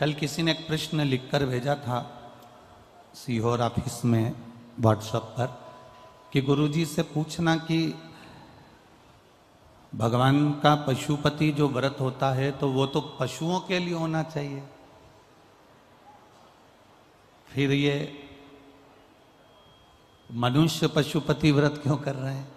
कल किसी ने एक प्रश्न लिखकर भेजा था सीहोर ऑफिस में व्हाट्सएप पर कि गुरुजी से पूछना कि भगवान का पशुपति जो व्रत होता है तो वो तो पशुओं के लिए होना चाहिए, फिर ये मनुष्य पशुपति व्रत क्यों कर रहे हैं?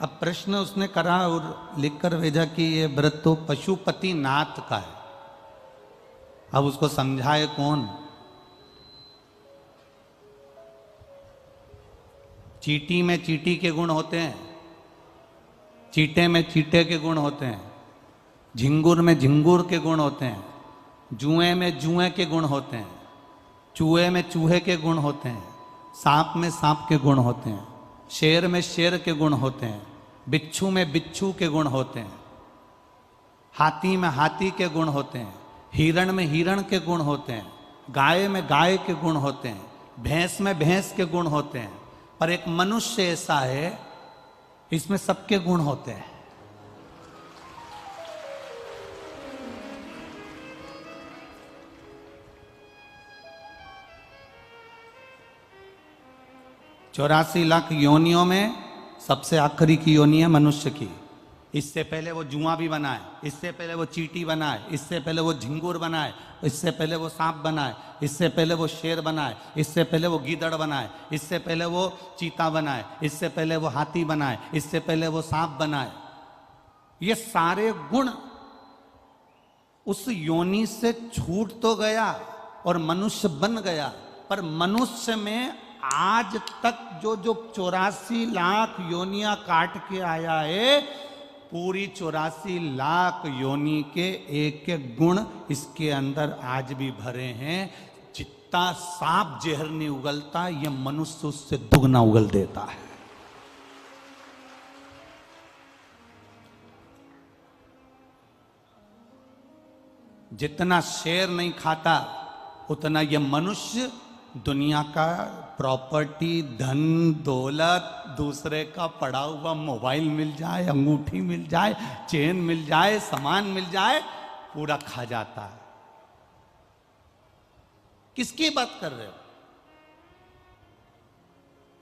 अब प्रश्न उसने करा और लिखकर भेजा कि ये व्रत तो पशुपति नाथ का है। अब उसको समझाए कौन? चींटी में चींटी के गुण होते हैं, चींटे में चींटे के गुण होते हैं, झिंगुर में झिंगुर के गुण होते हैं, जुए में जुए के गुण होते हैं, चूहे में चूहे के गुण होते हैं, सांप में सांप के गुण होते हैं, शेर में शेर के गुण होते हैं, बिच्छू में बिच्छू के गुण होते हैं, हाथी में हाथी के गुण होते हैं, हिरण में हिरण के गुण होते हैं, गाय में गाय के गुण होते हैं, भैंस में भैंस के गुण होते हैं। पर एक मनुष्य ऐसा है इसमें सबके गुण होते हैं। चौरासी लाख योनियों में सबसे आखिरी की योनि है मनुष्य की। इससे पहले वो जुआ भी बनाए, इससे पहले वो चींटी बनाए, इससे पहले वो झिंगुर बनाए, इससे पहले वो सांप बनाए, इससे पहले वो शेर बनाए, इससे पहले वो गीदड़ बनाए, इससे पहले वो चीता बनाए, इससे पहले वो हाथी बनाए, इससे पहले वो सांप बनाए। ये सारे गुण उस योनि से छूट तो गया और मनुष्य बन गया, पर मनुष्य में आज तक जो 84 लाख योनियां काट के आया है, पूरी 84 लाख योनि के एक एक गुण इसके अंदर आज भी भरे हैं। जितना सांप जहर नहीं उगलता, ये मनुष्य उससे दुगना उगल देता है। जितना शेर नहीं खाता उतना ये मनुष्य दुनिया का प्रॉपर्टी, धन दौलत, दूसरे का पड़ा हुआ मोबाइल मिल जाए, अंगूठी मिल जाए, चेन मिल जाए, सामान मिल जाए, पूरा खा जाता है। किसकी बात कर रहे हो?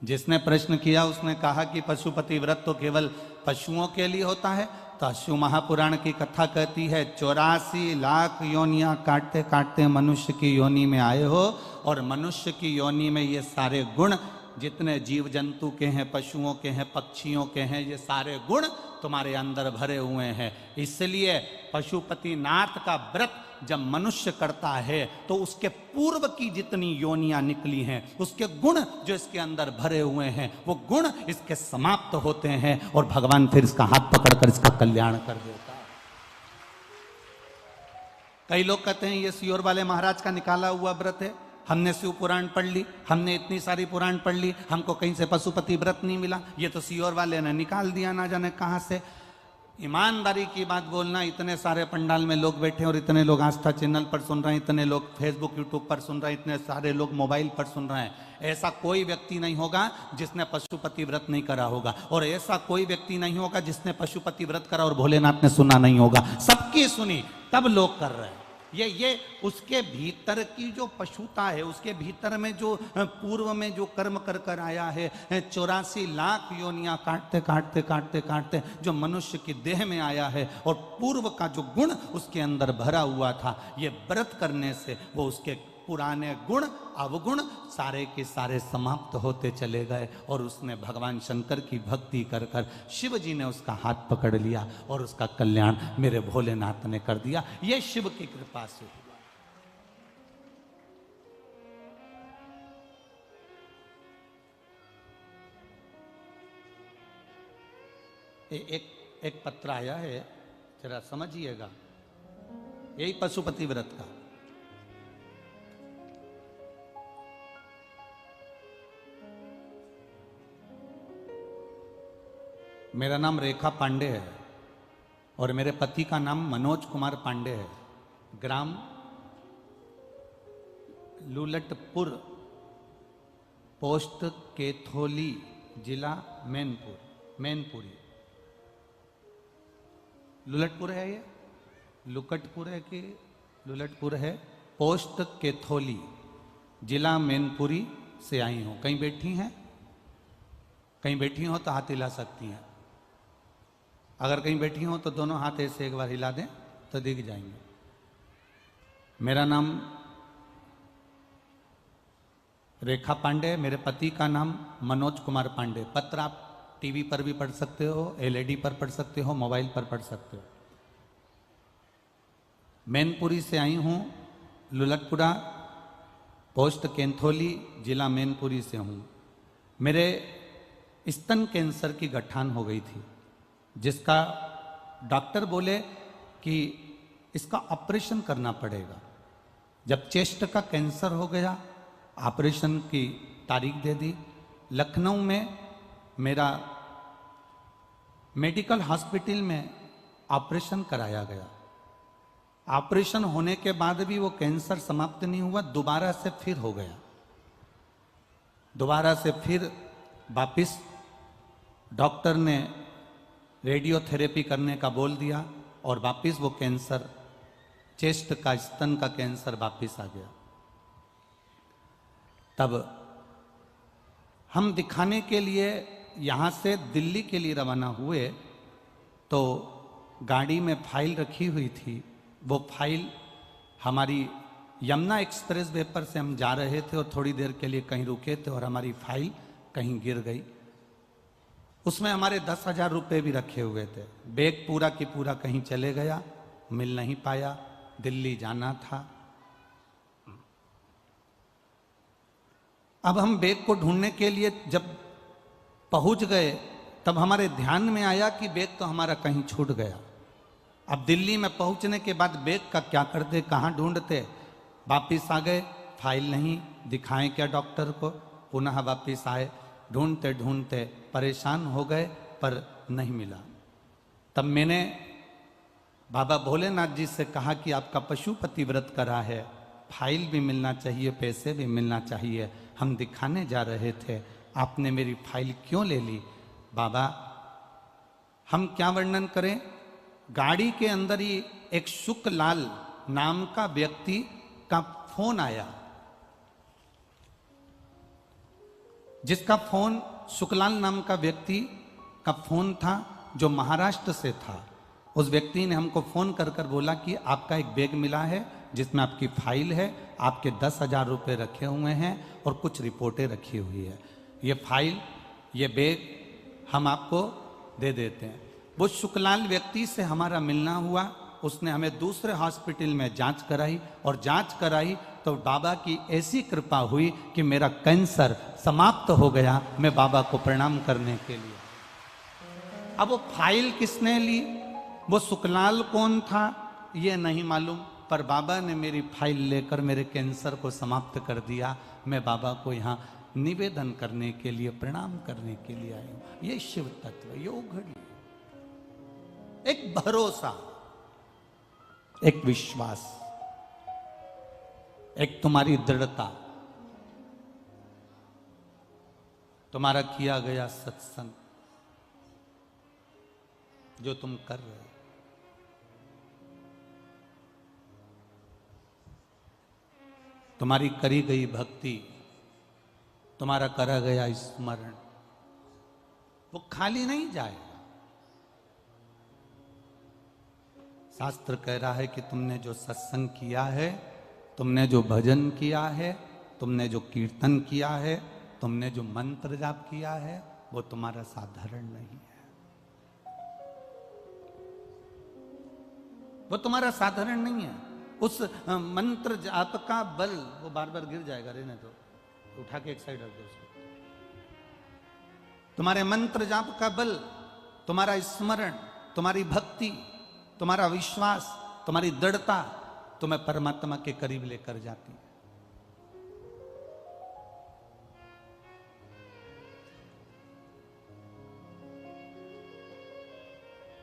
जिसने प्रश्न किया उसने कहा कि पशुपति व्रत तो केवल पशुओं के लिए होता है। तो शिव महापुराण की कथा कहती है 84 लाख योनियां काटते काटते मनुष्य की योनि में आए हो, और मनुष्य की योनि में ये सारे गुण जितने जीव जंतु के हैं, पशुओं के हैं, पक्षियों के हैं, ये सारे गुण तुम्हारे अंदर भरे हुए हैं। इसलिए पशुपति नाथ का व्रत जब मनुष्य करता है तो उसके पूर्व की जितनी योनियां निकली हैं, उसके गुण जो इसके अंदर भरे हुए हैं, वो गुण इसके समाप्त होते हैं और भगवान फिर इसका हाथ पकड़कर इसका कल्याण कर देता है। कई लोग कहते हैं ये सियोर वाले महाराज का निकाला हुआ व्रत है, हमने शिव पुराण पढ़ ली, हमने इतनी सारी पुराण पढ़ ली, हमको कहीं से पशुपति व्रत नहीं मिला, ये तो सियोर वाले ने निकाल दिया ना जाने कहां से। ईमानदारी की बात बोलना, इतने सारे पंडाल में लोग बैठे और इतने लोग आस्था चैनल पर सुन रहे हैं, इतने लोग फेसबुक यूट्यूब पर सुन रहे हैं, इतने सारे लोग मोबाइल पर सुन रहे हैं, ऐसा कोई व्यक्ति नहीं होगा जिसने पशुपति व्रत नहीं करा होगा, और ऐसा कोई व्यक्ति नहीं होगा जिसने पशुपति व्रत करा और भोलेनाथ ने सुना नहीं होगा। सबकी सुनी तब लोग कर रहे हैं। ये उसके भीतर की जो पशुता है, उसके भीतर में जो पूर्व में जो कर्म कर कर आया है, 84 लाख योनियां काटते काटते काटते काटते जो मनुष्य की देह में आया है, और पूर्व का जो गुण उसके अंदर भरा हुआ था, ये व्रत करने से वो उसके पुराने गुण अवगुण सारे के सारे समाप्त होते चले गए, और उसने भगवान शंकर की भक्ति कर कर शिव जी ने उसका हाथ पकड़ लिया और उसका कल्याण मेरे भोलेनाथ ने कर दिया। ये शिव की कृपा से हुआ। एक पत्र आया है, जरा समझिएगा, यही पशुपति व्रत का। मेरा नाम रेखा पांडे है और मेरे पति का नाम मनोज कुमार पांडे है। ग्राम लूलटपुर, पोस्ट केथोली, जिला मैनपुर। मैनपुरी, लुलटपुर है ये, लुकटपुर है कि लुलटपुर है, पोस्ट केथोली, जिला मैनपुरी से आई हूं। कहीं बैठी हैं? कहीं बैठी हो तो हाथ हिला सकती हैं। अगर कहीं बैठी हो तो दोनों हाथ ऐसे एक बार हिला दें तो दिख जाएंगे। मेरा नाम रेखा पांडे, मेरे पति का नाम मनोज कुमार पांडे। पत्र आप टीवी पर भी पढ़ सकते हो, एलईडी पर पढ़ सकते हो, मोबाइल पर पढ़ सकते हो। मैनपुरी से आई हूं, लुलटपुरा, पोस्ट केंथोली, जिला मैनपुरी से हूं। मेरे स्तन कैंसर की गठान हो गई थी, जिसका डॉक्टर बोले कि इसका ऑपरेशन करना पड़ेगा। जब चेस्ट का कैंसर हो गया, ऑपरेशन की तारीख दे दी। लखनऊ में मेरा मेडिकल हॉस्पिटल में ऑपरेशन कराया गया। ऑपरेशन होने के बाद भी वो कैंसर समाप्त नहीं हुआ, दोबारा से फिर हो गया। दोबारा से फिर वापिस डॉक्टर ने रेडियोथेरेपी करने का बोल दिया और वापिस वो कैंसर, चेस्ट का, स्तन का कैंसर वापिस आ गया। तब हम दिखाने के लिए यहाँ से दिल्ली के लिए रवाना हुए, तो गाड़ी में फाइल रखी हुई थी। वो फाइल हमारी यमुना एक्सप्रेस वे पर से हम जा रहे थे और थोड़ी देर के लिए कहीं रुके थे और हमारी फाइल कहीं गिर गई। उसमें हमारे 10,000 रुपये भी रखे हुए थे। बैग पूरा की पूरा कहीं चले गया, मिल नहीं पाया, दिल्ली जाना था। अब हम बैग को ढूंढने के लिए जब पहुंच गए, तब हमारे ध्यान में आया कि बैग तो हमारा कहीं छूट गया। अब दिल्ली में पहुंचने के बाद बैग का क्या करते, कहाँ ढूंढते? वापिस आ गए, फाइल नहीं, दिखाएं क्या डॉक्टर को? पुनः वापिस आए, ढूंढते ढूंढते परेशान हो गए, पर नहीं मिला। तब मैंने बाबा भोलेनाथ जी से कहा कि आपका पशुपति व्रत करा है, फाइल भी मिलना चाहिए, पैसे भी मिलना चाहिए, हम दिखाने जा रहे थे, आपने मेरी फाइल क्यों ले ली? बाबा, हम क्या वर्णन करें? गाड़ी के अंदर ही एक शुकलाल नाम का व्यक्ति का फोन आया, जिसका फोन, शुकलाल नाम का व्यक्ति का फोन था, जो महाराष्ट्र से था। उस व्यक्ति ने हमको फोन कर कर बोला कि आपका एक बैग मिला है जिसमें आपकी फाइल है, आपके 10,000 रुपये रखे हुए हैं और कुछ रिपोर्टें रखी हुई है। ये फाइल, ये बैग हम आपको दे देते हैं। वो शुकलाल व्यक्ति से हमारा मिलना हुआ। उसने हमें दूसरे हॉस्पिटल में जांच कराई और जांच कराई तो बाबा की ऐसी कृपा हुई कि मेरा कैंसर समाप्त हो गया। मैं बाबा को प्रणाम करने के लिए। अब वो फाइल किसने ली, वो शुकलाल कौन था, ये नहीं मालूम, पर बाबा ने मेरी फाइल लेकर मेरे कैंसर को समाप्त कर दिया। मैं बाबा को यहाँ निवेदन करने के लिए, प्रणाम करने के लिए आई हूँ। ये शिव तत्व, ये उघड़ी, एक भरोसा, एक विश्वास, एक तुम्हारी दृढ़ता, तुम्हारा किया गया सत्संग जो तुम कर रहे हो, तुम्हारी करी गई भक्ति, तुम्हारा करा गया स्मरण, वो खाली नहीं जाएगा। शास्त्र कह रहा है कि तुमने जो सत्संग किया है, तुमने जो भजन किया है, तुमने जो कीर्तन किया है, तुमने जो मंत्र जाप किया है, वो तुम्हारा साधारण नहीं है। वो तुम्हारा साधारण नहीं है। उस मंत्र जाप का बल, वो बार बार गिर जाएगा, रहने दो, उठा के एक साइड रख दो उसको। तुम्हारे मंत्र जाप का बल, तुम्हारा स्मरण, तुम्हारी भक्ति, तुम्हारा विश्वास, तुम्हारी दृढ़ता तुम्हें परमात्मा के करीब लेकर जाती है।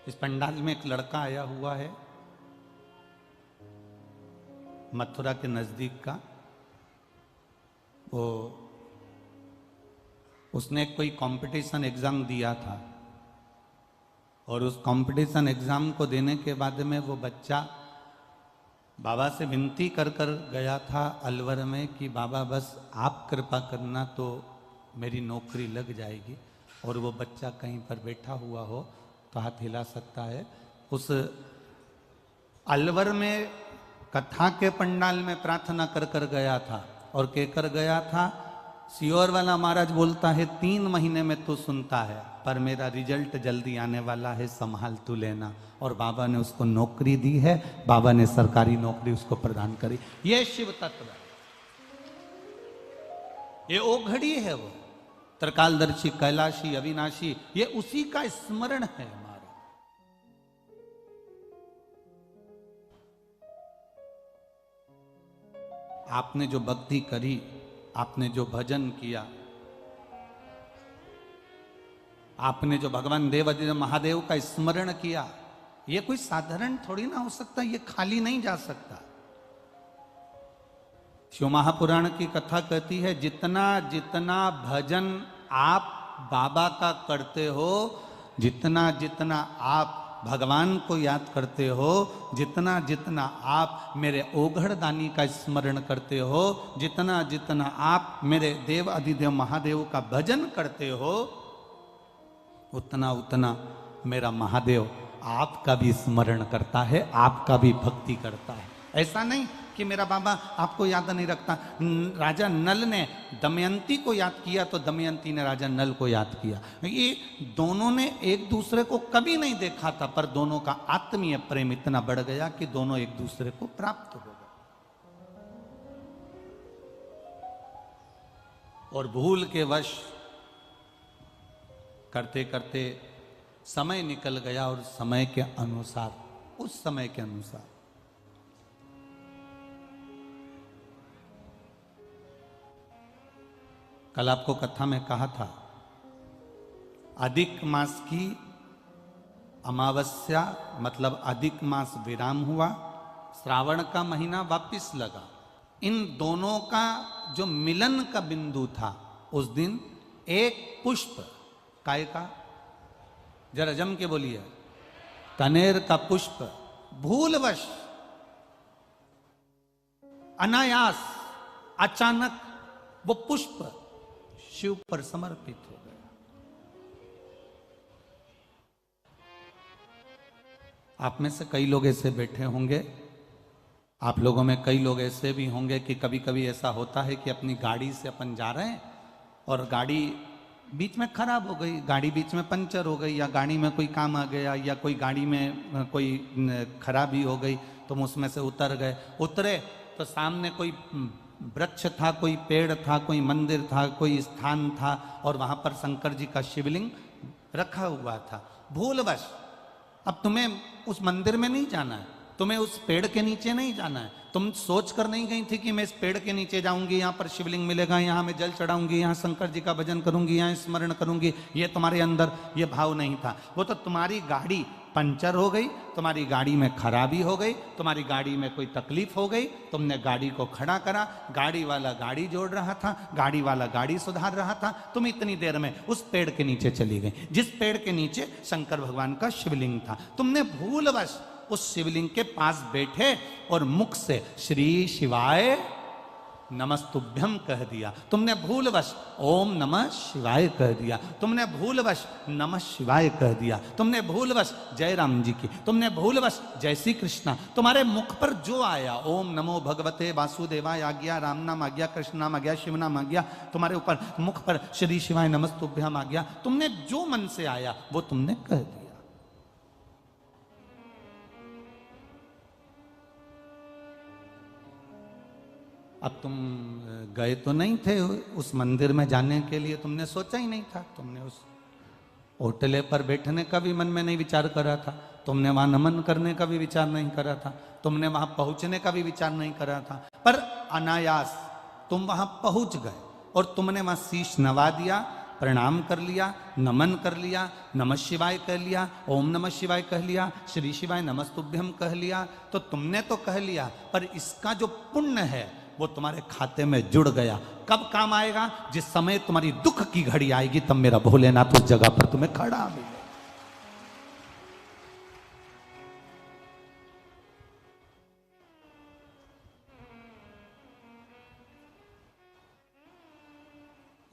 इस पंडाल में एक लड़का आया हुआ है, मथुरा के नजदीक का। वो उसने कोई कंपटीशन एग्जाम दिया था और उस कंपटीशन एग्जाम को देने के बाद में वो बच्चा बाबा से विनती कर कर गया था अलवर में कि बाबा बस आप कृपा करना तो मेरी नौकरी लग जाएगी। और वो बच्चा कहीं पर बैठा हुआ हो तो हाथ हिला सकता है। उस अलवर में कथा के पंडाल में प्रार्थना कर कर गया था और कहकर गया था, सियोर वाला महाराज बोलता है 3 महीने में तू सुनता है, पर मेरा रिजल्ट जल्दी आने वाला है, संभाल तू लेना। और बाबा ने उसको नौकरी दी है, बाबा ने सरकारी नौकरी उसको प्रदान करी। ये शिव तत्व है, ये ओघड़ी है, वो त्रिकालदर्शी कैलाशी अविनाशी, ये उसी का स्मरण है हमारा। आपने जो भक्ति करी, आपने जो भजन किया, आपने जो भगवान देवाधिदेव महादेव का स्मरण किया, ये कोई साधारण थोड़ी ना हो सकता, ये खाली नहीं जा सकता। शिव महापुराण की कथा कहती है, जितना जितना भजन आप बाबा का करते हो, जितना जितना आप भगवान को याद करते हो, जितना जितना आप मेरे ओघड़दानी का स्मरण करते हो, जितना जितना आप मेरे देव अधिदेव महादेव का भजन करते हो, उतना उतना मेरा महादेव आपका भी स्मरण करता है, आपका भी भक्ति करता है। ऐसा नहीं कि मेरा बाबा आपको याद नहीं रखता। राजा नल ने दमयंती को याद किया तो दमयंती ने राजा नल को याद किया। ये दोनों ने एक दूसरे को कभी नहीं देखा था, पर दोनों का आत्मीय प्रेम इतना बढ़ गया कि दोनों एक दूसरे को प्राप्त हो गए। और भूल के वश करते करते समय निकल गया, और समय के अनुसार, उस समय के अनुसार कल आपको कथा में कहा था, अधिक मास की अमावस्या मतलब अधिक मास विराम हुआ, श्रावण का महीना वापिस लगा। इन दोनों का जो मिलन का बिंदु था, उस दिन एक पुष्प, काय का, जरा जम के बोलिए, कनेर का पुष्प भूलवश, अनायास, अचानक वो पुष्प शिव पर समर्पित हो गया। आप में से कई लोग ऐसे बैठे होंगे, आप लोगों में कई लोग ऐसे भी होंगे कि कभी कभी ऐसा होता है कि अपनी गाड़ी से अपन जा रहे हैं और गाड़ी बीच में खराब हो गई, गाड़ी बीच में पंचर हो गई, या गाड़ी में कोई काम आ गया, या कोई गाड़ी में कोई खराबी हो गई, तुम उसमें से उतर गए। उतरे तो सामने कोई वृक्ष था, कोई पेड़ था, कोई मंदिर था, कोई स्थान था, और वहां पर शंकर जी का शिवलिंग रखा हुआ था। भूलवश अब तुम्हें उस मंदिर में नहीं जाना है, तुम्हें उस पेड़ के नीचे नहीं जाना है, तुम सोच कर नहीं गई थी कि मैं इस पेड़ के नीचे जाऊंगी, यहाँ पर शिवलिंग मिलेगा, यहाँ मैं जल चढ़ाऊंगी, यहाँ शंकर जी का भजन करूंगी, यहाँ स्मरण करूंगी। ये तुम्हारे अंदर ये भाव नहीं था। वो तो तुम्हारी गाड़ी पंचर हो गई, तुम्हारी गाड़ी में खराबी हो गई, तुम्हारी गाड़ी में कोई तकलीफ हो गई, तुमने गाड़ी को खड़ा करा, गाड़ी वाला गाड़ी जोड़ रहा था, गाड़ी वाला गाड़ी सुधार रहा था, तुम इतनी देर में उस पेड़ के नीचे चली गई जिस पेड़ के नीचे शंकर भगवान का शिवलिंग था। तुमने भूलवश उस शिवलिंग के पास बैठे और मुख से श्री शिवाय नमस्तुभ्यम कह दिया, तुमने भूलवश ओम नमः शिवाय कह दिया, तुमने भूलवश नमः शिवाय कह दिया, तुमने भूलवश जय राम जी की, तुमने भूलवश जय श्री कृष्णा, तुम्हारे मुख पर जो आया, ओम नमो भगवते वासुदेवाय आ गया, राम नाम आ गया, कृष्ण नाम आ गया, शिव नाम आ गया, तुम्हारे ऊपर मुख पर श्री शिवाय नमस्तुभ्यम आ गया, तुमने जो मन से आया वो तुमने कह दिया। अब तुम गए तो नहीं थे उस मंदिर में जाने के लिए, तुमने सोचा ही नहीं था, तुमने उस होटले पर बैठने का भी मन में नहीं विचार करा था, तुमने वहां नमन करने का भी विचार नहीं करा था, तुमने वहां पहुंचने का भी विचार नहीं करा था, पर अनायास तुम वहां पहुंच गए और तुमने वहां शीश नवा दिया, प्रणाम कर लिया, नमन कर लिया, नमः शिवाय कह लिया, ओम नमः शिवाय कह लिया, श्री शिवाय नमस्तुभ्यम कह लिया। तो तुमने तो कह लिया, पर इसका जो पुण्य है वो तुम्हारे खाते में जुड़ गया। कब काम आएगा? जिस समय तुम्हारी दुख की घड़ी आएगी, तब मेरा भोलेनाथ उस जगह पर तुम्हें खड़ा मिलेगा।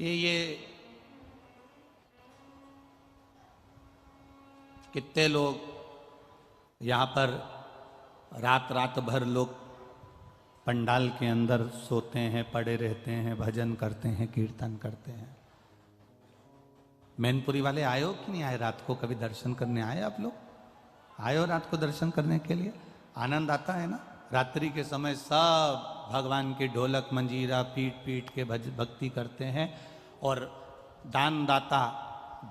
ये कितने लोग यहाँ पर रात रात भर लोग पंडाल के अंदर सोते हैं, पड़े रहते हैं, भजन करते हैं, कीर्तन करते हैं। मैनपुरी वाले आए हो कि नहीं आए? रात को कभी दर्शन करने आए आप लोग? आए हो रात को दर्शन करने के लिए? आनंद आता है ना? रात्रि के समय सब भगवान की ढोलक मंजीरा पीट पीट के भक्ति करते हैं। और दानदाता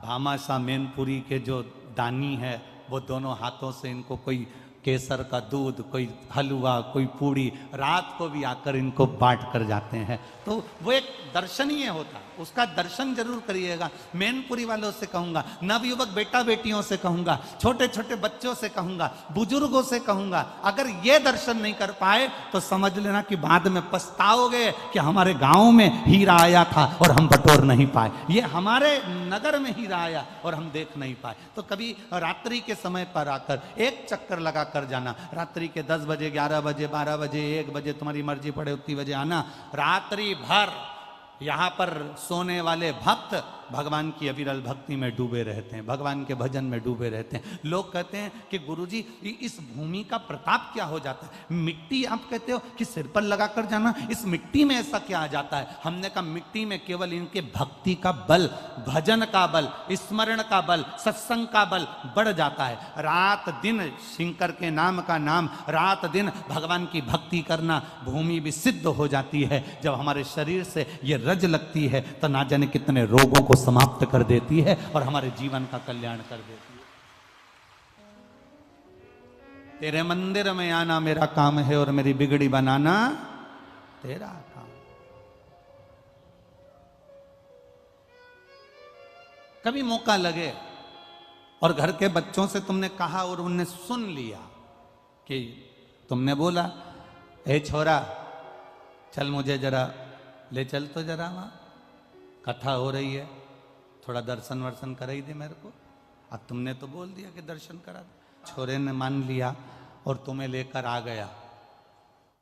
भामाशाह मैनपुरी के जो दानी है वो दोनों हाथों से इनको कोई केसर का दूध, कोई हलवा, कोई पूड़ी रात को भी आकर इनको बांट कर जाते हैं। तो वो एक दर्शनीय होता, उसका दर्शन जरूर करिएगा। मैनपुरी वालों से कहूंगा, नवयुवक बेटा बेटियों से कहूंगा, छोटे छोटे बच्चों से कहूंगा, बुजुर्गों से कहूंगा, अगर ये दर्शन नहीं कर पाए तो समझ लेना कि बाद में पछताओगे कि हमारे गांव में हीरा आया था और हम बटोर नहीं पाए, ये हमारे नगर में हीरा आया और हम देख नहीं पाए। तो कभी रात्रि के समय पर आकर एक चक्कर लगा कर जाना। रात्रि के 10 बजे, 11 बजे, 12 बजे, 1 बजे, तुम्हारी मर्जी पड़े उतनी बजे आना। रात्रि भर यहाँ पर सोने वाले भक्त भगवान की अविरल भक्ति में डूबे रहते हैं, भगवान के भजन में डूबे रहते हैं। लोग कहते हैं कि गुरुजी इस भूमि का प्रताप क्या हो जाता है? मिट्टी आप कहते हो कि सिर पर लगा कर जाना, इस मिट्टी में ऐसा क्या आ जाता है? हमने कहा मिट्टी में केवल इनके भक्ति का बल, भजन का बल, स्मरण का बल, सत्संग का बल बढ़ जाता है। रात दिन शंकर के नाम का नाम, रात दिन भगवान की भक्ति करना, भूमि भी सिद्ध हो जाती है। जब हमारे शरीर से ये रज लगती है तो ना जाने कितने रोगों को समाप्त कर देती है और हमारे जीवन का कल्याण कर देती है। तेरे मंदिर में आना मेरा काम है और मेरी बिगड़ी बनाना तेरा काम। कभी मौका लगे और घर के बच्चों से तुमने कहा और उनने सुन लिया कि तुमने बोला, ए छोरा चल मुझे जरा ले चल तो जरा, वहां कथा हो रही है, थोड़ा दर्शन वर्शन करा ही दे मेरे को। अब तुमने तो बोल दिया कि दर्शन करा दे। छोरे ने मान लिया और तुम्हें लेकर आ गया।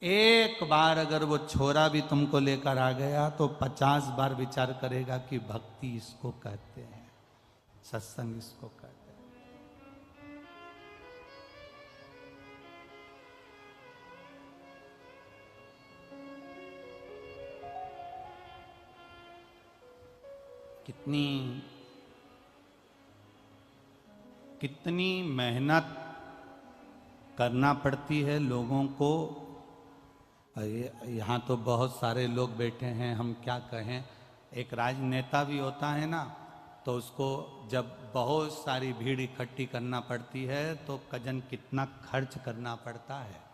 एक बार अगर वो छोरा भी तुमको लेकर आ गया तो 50 बार विचार करेगा कि भक्ति इसको कहते हैं, सत्संग इसको कहते हैं। कितनी मेहनत करना पड़ती है लोगों को। यहाँ तो बहुत सारे लोग बैठे हैं, हम क्या कहें। एक राजनेता भी होता है ना, तो उसको जब बहुत सारी भीड़ इकट्ठी करना पड़ती है तो कजन कितना खर्च करना पड़ता है,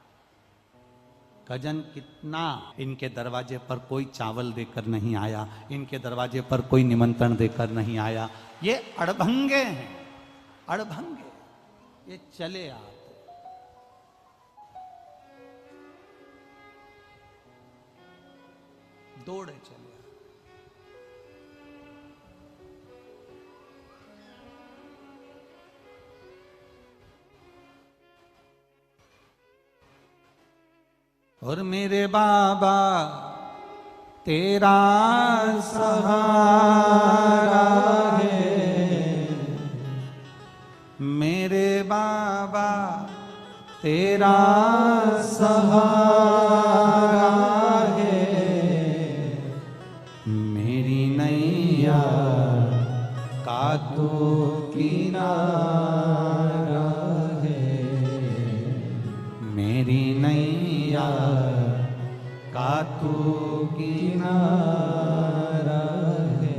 कजन कितना। इनके दरवाजे पर कोई चावल देकर नहीं आया, इनके दरवाजे पर कोई निमंत्रण देकर नहीं आया। ये अड़भंगे हैं, अड़भंगे, ये चले आते। दौड़े चले आते। और मेरे बाबा तेरा सहारा है, मेरे बाबा तेरा सहारा है, मेरी नैया का तू किनारा है, मेरी नैया का तू किनारा है।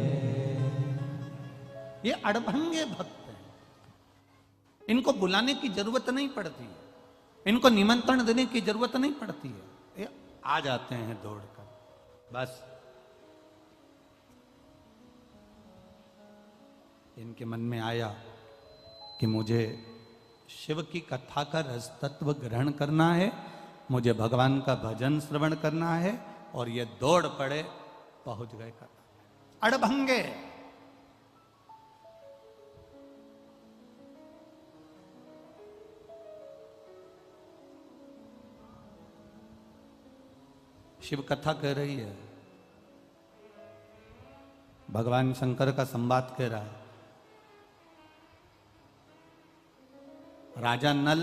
ये अड़भंगे भक्त हैं, इनको बुलाने की जरूरत नहीं पड़ती, इनको निमंत्रण देने की जरूरत नहीं पड़ती है, ये आ जाते हैं दौड़कर। बस इनके मन में आया कि मुझे शिव की कथा का रस तत्व ग्रहण करना है, मुझे भगवान का भजन श्रवण करना है, और ये दौड़ पड़े, पहुंच गए कथा। अड़भंगे। शिव कथा कह रही है, भगवान शंकर का संवाद कह रहा है। राजा नल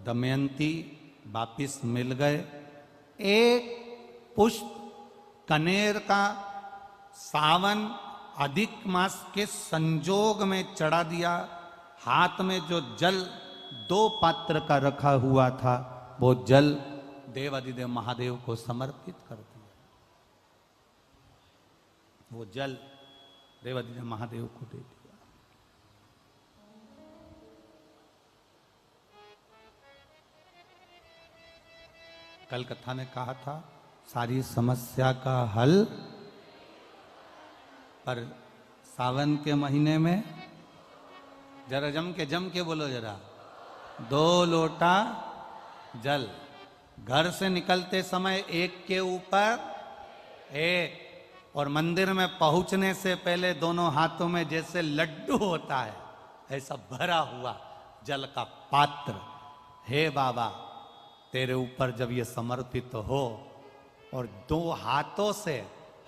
दमयंती वापिस मिल गए। एक पुष्प कनेर का सावन अधिक मास के संजोग में चढ़ा दिया। हाथ में जो जल 2 पात्र का रखा हुआ था वो जल देवाधिदेव महादेव को समर्पित कर दिया। वो जल देवाधिदेव महादेव को दे दिया। कल कथा में कहा था सारी समस्या का हल, पर सावन के महीने में जरा जम के बोलो जरा, 2 लोटा जल घर से निकलते समय एक के ऊपर एक, और मंदिर में पहुंचने से पहले दोनों हाथों में जैसे लड्डू होता है ऐसा भरा हुआ जल का पात्र। हे बाबा, तेरे ऊपर जब ये समर्पित हो और 2 हाथों से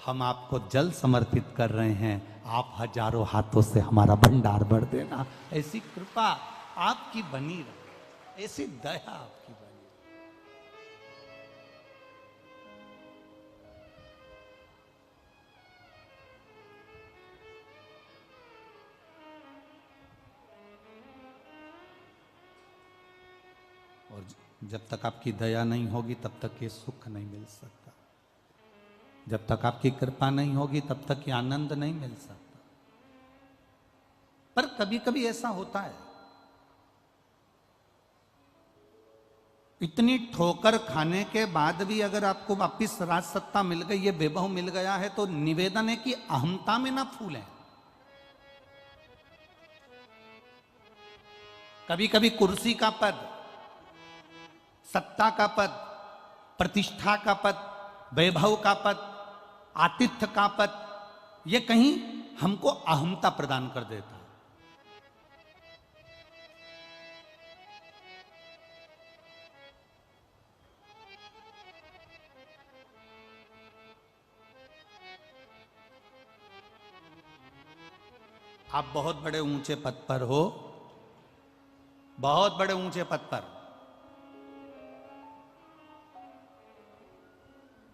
हम आपको जल समर्पित कर रहे हैं, आप हजारों हाथों से हमारा भंडार भर देना। ऐसी कृपा आपकी बनी रहे, ऐसी दया आपकी बनी। और जब तक आपकी दया नहीं होगी तब तक ये सुख नहीं मिल सकता। जब तक आपकी कृपा नहीं होगी तब तक ये आनंद नहीं मिल सकता। पर कभी कभी ऐसा होता है, इतनी ठोकर खाने के बाद भी अगर आपको वापिस राज सत्ता मिल गई, ये वैभव मिल गया है, तो निवेदन है कि अहमता में ना फूलें। कभी कभी कुर्सी का पद, सत्ता का पद, प्रतिष्ठा का पद, वैभव का पद, आतिथ्य का पद, ये कहीं हमको अहमता प्रदान कर देता है। आप बहुत बड़े ऊंचे पद पर हो, बहुत बड़े ऊंचे पद पर,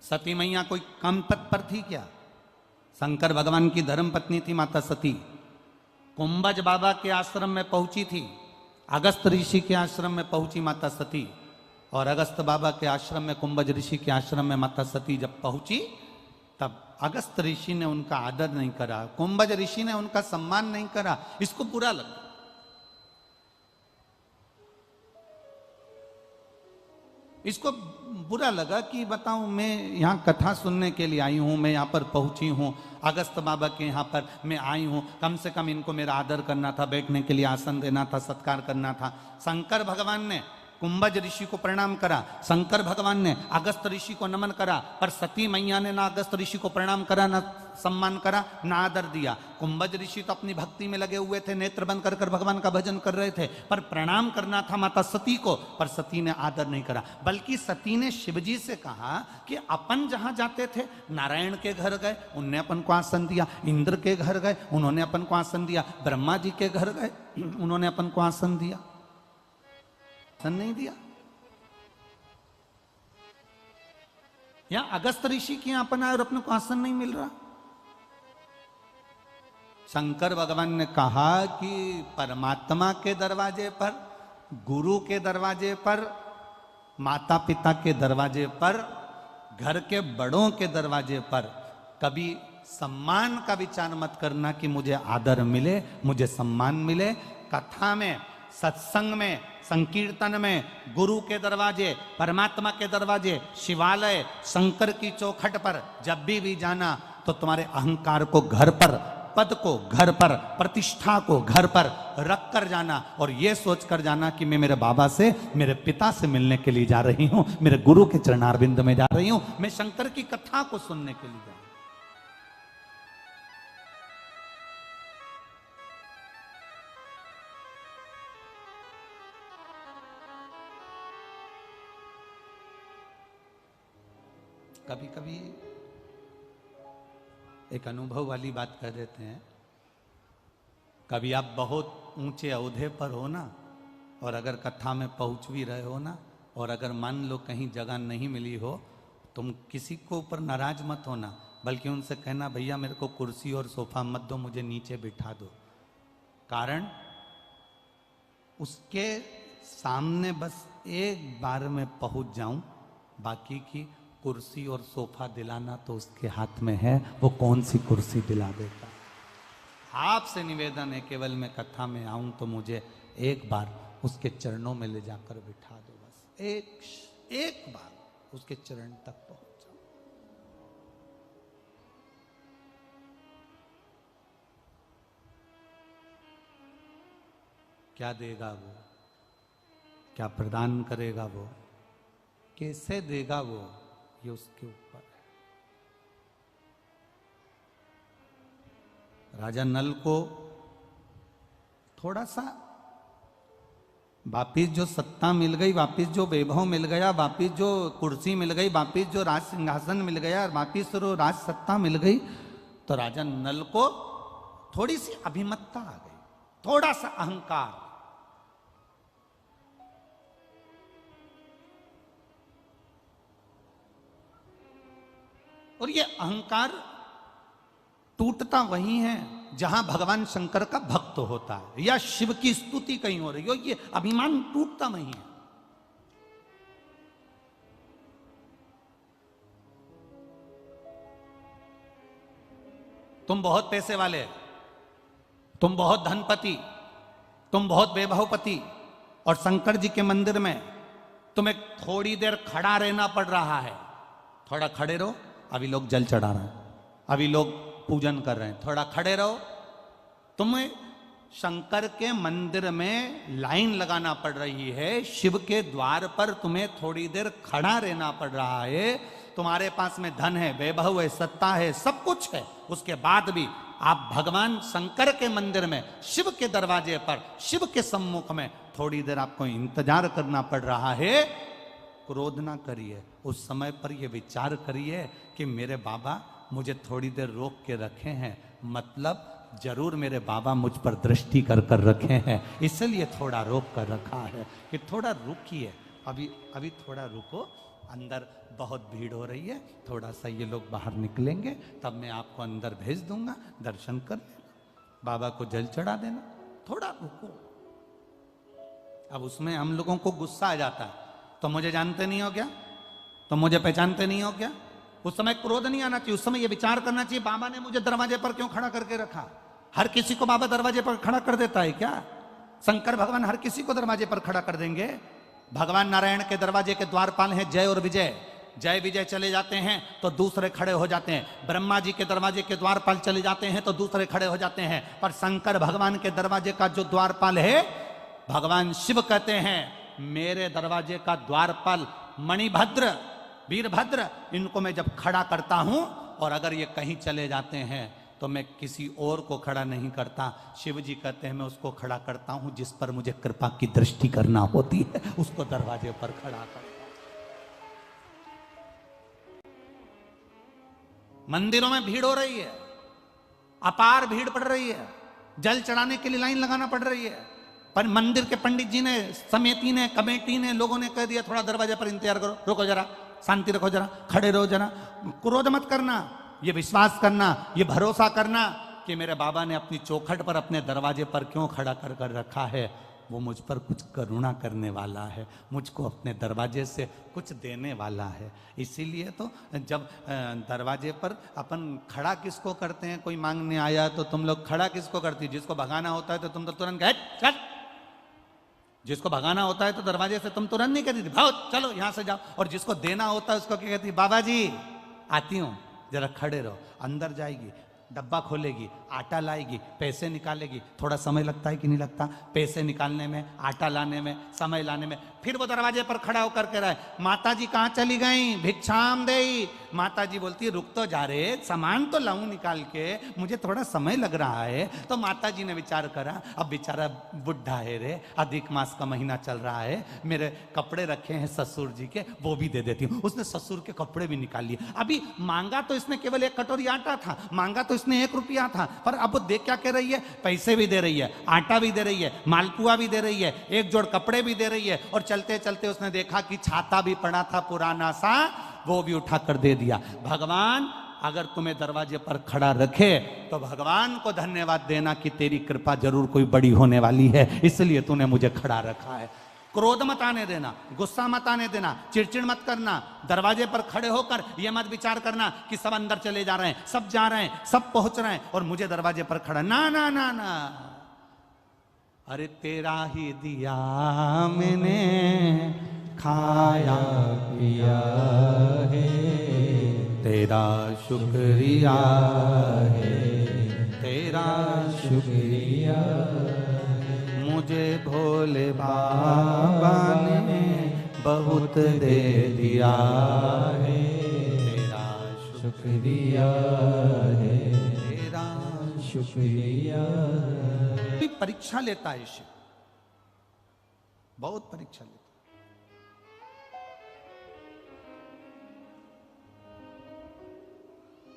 सती मैया कोई कम पद पर थी क्या? शंकर भगवान की धर्म पत्नी थी माता सती। कुंभज बाबा के आश्रम में पहुंची थी, अगस्त ऋषि के आश्रम में पहुंची माता सती, और अगस्त बाबा के आश्रम में, कुंभज ऋषि के आश्रम में माता सती जब पहुंची तब अगस्त ऋषि ने उनका आदर नहीं करा, कुंभज ऋषि ने उनका सम्मान नहीं करा। इसको बुरा लगा। इसको बुरा लगा कि बताऊं, मैं यहाँ कथा सुनने के लिए आई हूँ, मैं यहाँ पर पहुंची हूँ, अगस्त बाबा के यहाँ पर मैं आई हूँ, कम से कम इनको मेरा आदर करना था, बैठने के लिए आसन देना था, सत्कार करना था। शंकर भगवान ने कुंभज ऋषि को प्रणाम करा, शंकर भगवान ने अगस्त ऋषि को नमन करा, पर सती मैया ने ना अगस्त ऋषि को प्रणाम करा, ना सम्मान करा, ना आदर दिया। कुंभज ऋषि तो अपनी भक्ति में लगे हुए थे, नेत्र बंद कर भगवान का भजन कर रहे थे, पर प्रणाम करना था माता सती को, पर सती ने आदर नहीं करा। बल्कि सती ने शिवजी से कहा कि अपन जहां जाते थे, नारायण के घर गए, उनने अपन को आसन दिया, इंद्र के घर गए, उन्होंने अपन को आसन दिया, ब्रह्मा जी के घर गए, उन्होंने अपन को आसन दिया, आसन नहीं दिया। या अगस्त ऋषि के यहां अपन आए और अपने को आसन नहीं मिल रहा। शंकर भगवान ने कहा कि परमात्मा के दरवाजे पर, गुरु के दरवाजे पर, माता पिता के दरवाजे पर, घर के बड़ों के दरवाजे पर कभी सम्मान का विचार मत करना कि मुझे आदर मिले, मुझे सम्मान मिले। कथा में, सत्संग में, संकीर्तन में, गुरु के दरवाजे, परमात्मा के दरवाजे, शिवालय, शंकर की चौखट पर जब भी जाना तो तुम्हारे अहंकार को घर पर, पद को घर पर, प्रतिष्ठा को घर पर रख कर जाना, और ये सोच कर जाना कि मैं मेरे बाबा से, मेरे पिता से मिलने के लिए जा रही हूं, मेरे गुरु के चरणारविंद में जा रही हूं, मैं शंकर की कथा को सुनने के लिए जा रही हूं। कभी कभी एक अनुभव वाली बात कर देते हैं। कभी आप बहुत ऊंचे ओहदे पर हो ना, और अगर कथा में पहुंच भी रहे हो ना, और अगर मान लो कहीं जगह नहीं मिली हो, तुम किसी को ऊपर नाराज मत होना, बल्कि उनसे कहना भैया मेरे को कुर्सी और सोफा मत दो, मुझे नीचे बिठा दो। कारण उसके सामने बस एक बार में पहुंच जाऊं, बाकी की कुर्सी और सोफा दिलाना तो उसके हाथ में है, वो कौन सी कुर्सी दिला देता। आपसे निवेदन है, केवल मैं कथा में आऊं तो मुझे एक बार उसके चरणों में ले जाकर बिठा दो, बस एक बार उसके चरण तक पहुंच जाओ। क्या देगा वो, क्या प्रदान करेगा वो, कैसे देगा वो, ये उसके ऊपर है। राजा नल को थोड़ा सा वापिस जो सत्ता मिल गई, वापिस जो वैभव मिल गया, वापिस जो कुर्सी मिल गई, वापिस जो राज सिंहासन मिल गया, वापिस जो राज सत्ता मिल गई, तो राजा नल को थोड़ी सी अभिमतता आ गई, थोड़ा सा अहंकार। और ये अहंकार टूटता वही है जहां भगवान शंकर का भक्त होता है, या शिव की स्तुति कहीं हो रही हो, ये अभिमान टूटता वही है। तुम बहुत पैसे वाले, तुम बहुत धनपति, तुम बहुत वैभवपति, और शंकर जी के मंदिर में तुम्हें थोड़ी देर खड़ा रहना पड़ रहा है। थोड़ा खड़े रहो, अभी लोग जल चढ़ा रहे हैं, अभी लोग पूजन कर रहे हैं, थोड़ा खड़े रहो। तुम्हें शंकर के मंदिर में लाइन लगाना पड़ रही है, शिव के द्वार पर तुम्हें थोड़ी देर खड़ा रहना पड़ रहा है। तुम्हारे पास में धन है, वैभव है, सत्ता है, सब कुछ है, उसके बाद भी आप भगवान शंकर के मंदिर में, शिव के दरवाजे पर, शिव के सम्मुख में थोड़ी देर आपको इंतजार करना पड़ रहा है। क्रोध ना करिए, उस समय पर यह विचार करिए कि मेरे बाबा मुझे थोड़ी देर रोक के रखे हैं, मतलब जरूर मेरे बाबा मुझ पर दृष्टि कर कर रखे हैं, इसलिए थोड़ा रोक कर रखा है कि थोड़ा रुकिए, अभी थोड़ा रुको, अंदर बहुत भीड़ हो रही है, थोड़ा सा ये लोग बाहर निकलेंगे तब मैं आपको अंदर भेज दूंगा, दर्शन कर लेना, बाबा को जल चढ़ा देना, थोड़ा रुको। अब उसमें हम लोगों को गुस्सा आ जाता है, तो मुझे जानते नहीं हो क्या, तो मुझे पहचानते नहीं हो क्या। उस समय क्रोध नहीं आना चाहिए, उस समय ये विचार करना चाहिए बाबा ने मुझे दरवाजे पर क्यों खड़ा करके रखा। हर किसी को बाबा दरवाजे पर खड़ा कर देता है क्या? शंकर भगवान हर किसी को दरवाजे पर खड़ा कर देंगे? भगवान नारायण के दरवाजे के द्वारपाल हैं जय और विजय, जय विजय चले जाते हैं तो दूसरे खड़े हो जाते हैं, ब्रह्मा जी के दरवाजे के द्वारपाल चले जाते हैं तो दूसरे खड़े हो जाते हैं, पर शंकर भगवान के दरवाजे का जो द्वारपाल है भगवान शिव कहते हैं मेरे दरवाजे का द्वारपाल मणिभद्र, वीरभद्र, इनको मैं जब खड़ा करता हूं और अगर ये कहीं चले जाते हैं तो मैं किसी और को खड़ा नहीं करता, शिव जी कहते हैं मैं उसको खड़ा करता हूं जिस पर मुझे कृपा की दृष्टि करना होती है, उसको दरवाजे पर खड़ा करता। मंदिरों में भीड़ हो रही है, अपार भीड़ पड़ रही है, जल चढ़ाने के लिए लाइन लगाना पड़ रही है, पर मंदिर के पंडित जी ने, समिति ने, कमेटी ने, लोगों ने कह दिया थोड़ा दरवाजे पर इंतजार करो, रुको जरा, शांति रखो जरा, खड़े रहो जरा, क्रोध मत करना, ये विश्वास करना, ये भरोसा करना कि मेरे बाबा ने अपनी चौखट पर अपने दरवाजे पर क्यों खड़ा कर कर रखा है, वो मुझ पर कुछ करुणा करने वाला है, मुझको अपने दरवाजे से कुछ देने वाला है। इसीलिए तो जब दरवाजे पर अपन खड़ा किसको करते हैं, कोई मांगने आया तो तुम लोग खड़ा किसको करती, जिसको भगाना होता है तो तुम तो तुरंत गए चल, जिसको भगाना होता है तो दरवाजे से तुम तुरंत नहीं कहती थी भाओ चलो यहां से जाओ, और जिसको देना होता है उसको क्या कहती, बाबा जी आती हूं जरा खड़े रहो, अंदर जाएगी, डब्बा खोलेगी, आटा लाएगी, पैसे निकालेगी, थोड़ा समय लगता है कि नहीं लगता, पैसे निकालने में, आटा लाने में, समय लाने में, फिर वो दरवाजे पर खड़ा होकर के रहे, माता जी कहाँ चली गई, भिक्षाम देई। माता जी बोलती रुक तो जा रे, सामान तो लाऊं निकाल के, मुझे थोड़ा समय लग रहा है। तो माता जी ने विचार करा, अब बेचारा बुढ़ा है रे, अधिक मास का महीना चल रहा है, मेरे कपड़े रखे हैं ससुर जी के, वो भी दे देती हूँ। उसने ससुर के कपड़े भी निकाल लिए। अभी मांगा तो इसने केवल 1 कटोरी आटा था, मांगा तो इसने 1 रुपया था, पर अब वो दे क्या कह रही है, पैसे भी दे रही है, आटा भी दे रही है, मालपुआ भी दे रही है, 1 जोड़ कपड़े भी दे रही है। और चलते चलते उसने देखा कि छाता भी पड़ा था पुराना सा, वो भी उठाकर दे दिया। भगवान अगर तुम्हें दरवाजे पर खड़ा रखे तो भगवान को धन्यवाद देना कि तेरी कृपा जरूर कोई बड़ी होने वाली है, इसलिए तूने मुझे खड़ा रखा है। क्रोध मत आने देना, गुस्सा मत आने देना, चिड़चिड़ मत करना। दरवाजे पर खड़े होकर यह मत विचार करना कि सब अंदर चले जा रहे हैं, सब जा रहे हैं, सब पहुंच रहे हैं और मुझे दरवाजे पर खड़ा, ना ना ना ना। अरे तेरा ही दिया मैंने खाया पिया है, तेरा शुक्रिया है, तेरा शुक्रिया, मुझे भोले बाबा ने बहुत दे दिया है, तेरा शुक्रिया है, तेरा शुक्रिया। परीक्षा लेता है शिव, बहुत परीक्षा लेता है।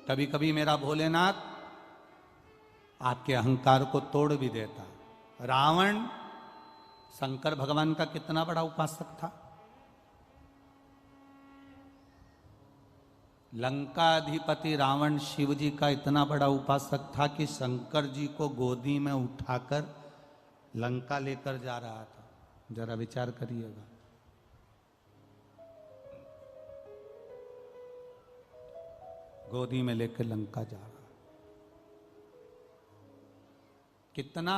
कभी कभी मेरा भोलेनाथ आपके अहंकार को तोड़ भी देता। रावण शंकर भगवान का कितना बड़ा उपासक था, लंकाधिपति रावण शिव जी का इतना बड़ा उपासक था कि शंकर जी को गोदी में उठाकर लंका लेकर जा रहा था। जरा विचार करिएगा, गोदी में लेकर लंका जा रहा, कितना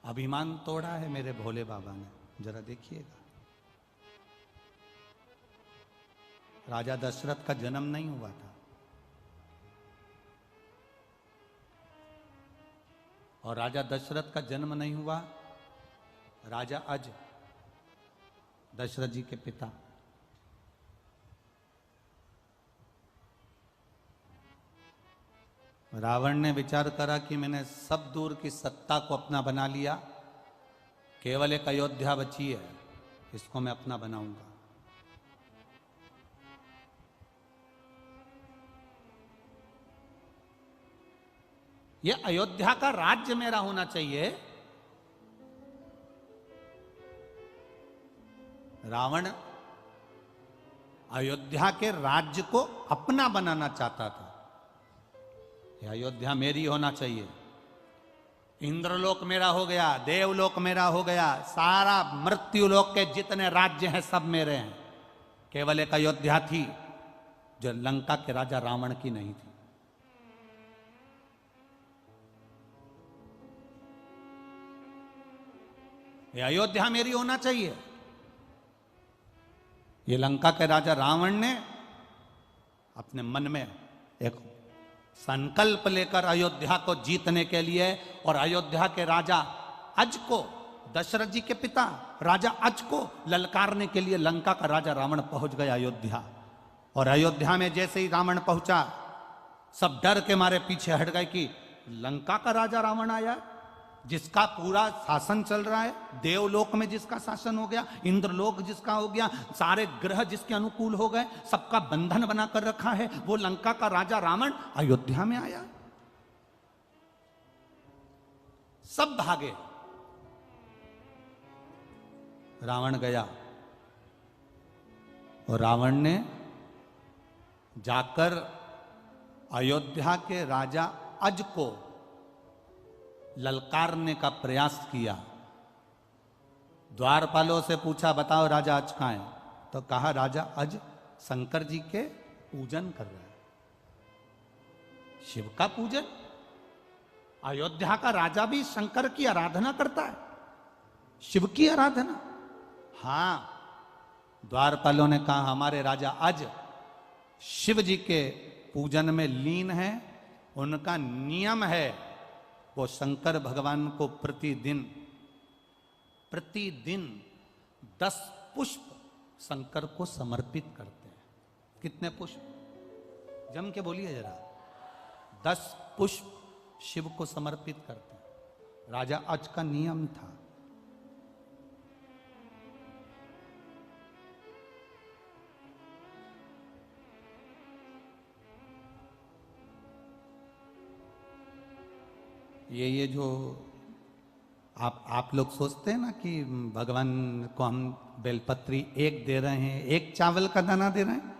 अभिमान तोड़ा है मेरे भोले बाबा ने, जरा देखिएगा। राजा दशरथ का जन्म नहीं हुआ था और राजा दशरथ का जन्म नहीं हुआ राजा अज, दशरथ जी के पिता। रावण ने विचार करा कि मैंने सब दूर की सत्ता को अपना बना लिया, केवल एक अयोध्या बची है, इसको मैं अपना बनाऊंगा। यह अयोध्या का राज्य मेरा होना चाहिए। रावण अयोध्या के राज्य को अपना बनाना चाहता था। यह अयोध्या मेरी होना चाहिए, इंद्रलोक मेरा हो गया, देवलोक मेरा हो गया, सारा मृत्युलोक के जितने राज्य हैं सब मेरे हैं। केवल एक अयोध्या थी जो लंका के राजा रावण की नहीं थी। ये अयोध्या मेरी होना चाहिए। ये लंका के राजा रावण ने अपने मन में एक संकल्प लेकर अयोध्या को जीतने के लिए और अयोध्या के राजा अज को, दशरथ जी के पिता राजा अज को ललकारने के लिए लंका का राजा रावण पहुंच गया अयोध्या। और अयोध्या में जैसे ही रावण पहुंचा, सब डर के मारे पीछे हट गए कि लंका का राजा रावण आया, जिसका पूरा शासन चल रहा है, देवलोक में जिसका शासन हो गया, इंद्रलोक जिसका हो गया, सारे ग्रह जिसके अनुकूल हो गए, सबका बंधन बना कर रखा है, वो लंका का राजा रावण अयोध्या में आया। सब भागे, रावण गया और रावण ने जाकर अयोध्या के राजा अज को ललकारने का प्रयास किया। द्वारपालों से पूछा, बताओ राजा अज कहां है? तो कहा राजा अज शंकर जी के पूजन कर रहा है। शिव का पूजन? अयोध्या का राजा भी शंकर की आराधना करता है, शिव की आराधना? हां, द्वारपालों ने कहा हमारे राजा अज शिव जी के पूजन में लीन है, उनका नियम है वो शंकर भगवान को प्रतिदिन 10 पुष्प शंकर को समर्पित करते हैं। कितने पुष्प? जम के बोलिए जरा। 10 पुष्प शिव को समर्पित करते हैं। राजा अज का नियम था। ये जो आप लोग सोचते हैं ना कि भगवान को हम बेलपत्री एक दे रहे हैं, एक चावल का दाना दे रहे हैं,